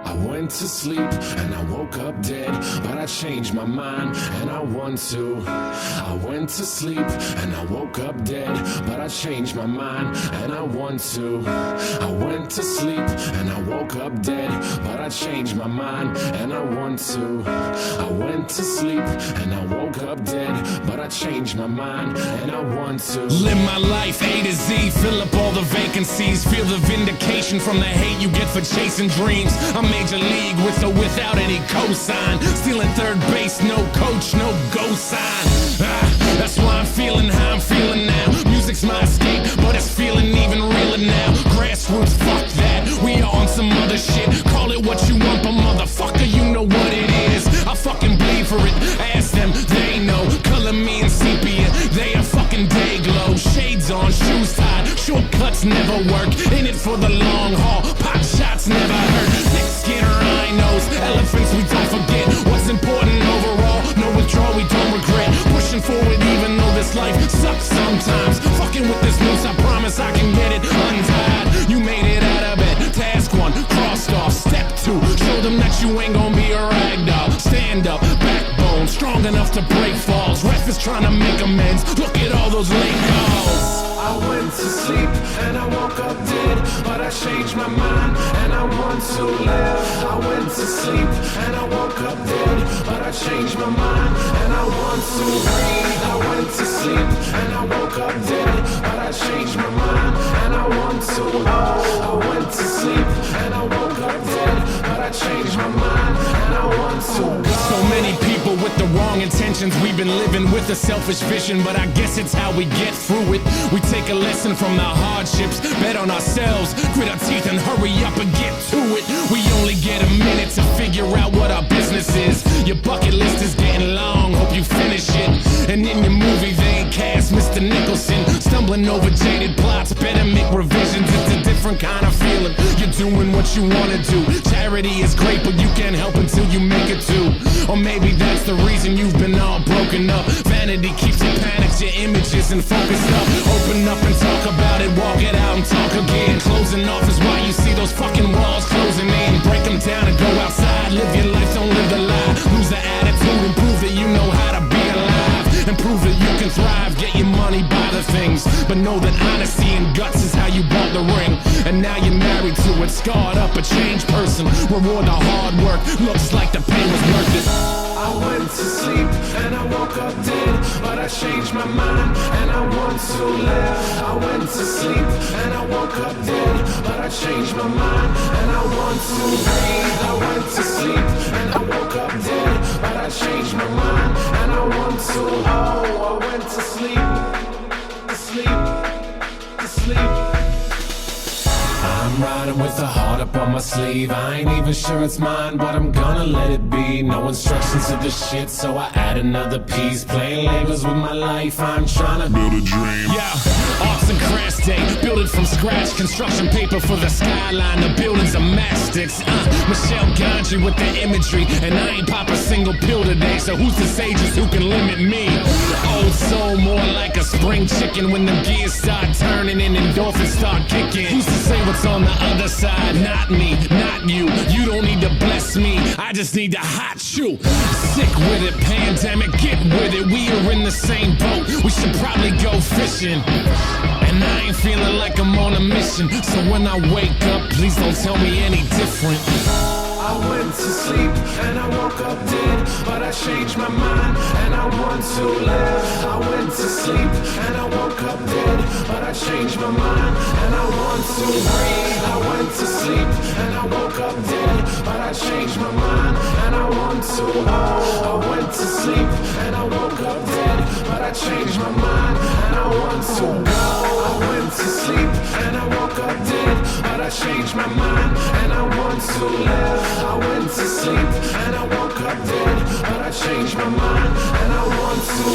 I went to sleep and I woke up dead, but I changed my mind and I want to. I went to sleep and I woke up dead, but I changed my mind and I want to. I went to sleep and I woke up dead, but I changed my mind and I want to. I went to sleep and I woke up dead, but I changed my mind and I want to. Live my life A to Z, fill up all the vacancies, feel the vindication from the hate you get for chasing dreams. I'm major league with or without any cosign, stealing third base, no coach, no go sign. That's why I'm feeling how I'm feeling now. Music's my escape, but it's feeling even realer now. Grassroots, fuck that, we are on some other shit. Call it what you want, but motherfucker, you know what it is. I fucking bleed for it, ask them, they know. Color me in sepia, they a fucking day glow. Shades on, shoes tied, shortcuts never work. In it for the long haul, pot shots never hurt. Thick skin, rhinos, elephants we don't forget. What's important overall, no withdrawal we don't regret. Pushing forward even though this life sucks sometimes. Fucking with this noose, I promise I can get it untied. You made it out of bed, task one, crossed off. Step two, show them that you ain't gonna be a ragdoll. Stand up, backbone, strong enough to break falls. Ref is trying to make amends, look at all those late calls. I went to sleep and I woke up dead, but I changed my mind and I want to live. I went to sleep and I woke up dead, but I changed my mind and I want to breathe. I went to sleep and I woke up dead, but I changed my mind and I want to. I went to sleep and I woke up dead, but I changed my mind and I want to. So many people with the wrong intentions, we've been living with a selfish vision, but I guess it's how we get through it. We take a lesson from the hardships, bet on ourselves, grit our teeth and hurry up and get to it. We only get a minute to figure out what our business is. Your bucket list is getting long, hope you finish it. And in your movie they ain't cast Mr. Nicholson, stumbling over jaded plots, better make revisions. It's a different kind of feeling, you're doing what you wanna do. Charity is great, but you can't help until you make it too. Or maybe that's the reason you've been all broken up. Vanity keeps you panicked, your images and focused up. Open up and talk about it, walk it out and talk again. Closing off is why you see those fucking walls closing in. Break them down and go outside, live your life, don't live the lie. Lose the attitude and prove that you know how to be alive. And prove that you can thrive, get your money, buy the things. But know that honesty and guts is how you bought the ring. And now you're married to it, scarred up, a changed person. Reward the hard work, looks like the pain was worth it. I went to sleep and I woke up dead, but I changed my mind and I want to live. I went to sleep and I woke up dead, but I changed my mind and I want to breathe. I went to sleep and I woke up dead, but I changed my mind and I want to. Oh, I went to sleep, to sleep, to sleep. I'm riding with the heart up on my sleeve. I ain't even sure it's mine, but I'm gonna let it be. No instructions to the shit, so I add another piece. Playing labels with my life, I'm trying to build a dream. Yeah, arts and crafts day, build it from scratch. Construction paper for the skyline, the buildings are mastics. Michelle Gondry with the imagery, and I ain't pop a single pill today, so who's the sages who can limit me? Old soul, more like a spring chicken. When the gears start turning and endorphins start kicking, who's to say what's on the other side? Not me, not you. You don't need to bless me, I just need to hot you. Sick with it, pandemic, get with it. We are in the same boat, we should probably go fishing. And I ain't feeling like I'm on a mission, so when I wake up, please don't tell me any different. I went to sleep and I woke up dead, but I changed my mind and I want to live. I went to sleep and I woke up dead, but I changed my mind and I want to breathe. I went to sleep and I woke up dead, but I changed my mind and I want to. I went to sleep and I woke up dead, but I changed my mind and I want to. I went to sleep and I woke up dead, but I changed my mind and I want to live. I went to sleep and I woke up dead, but I changed my mind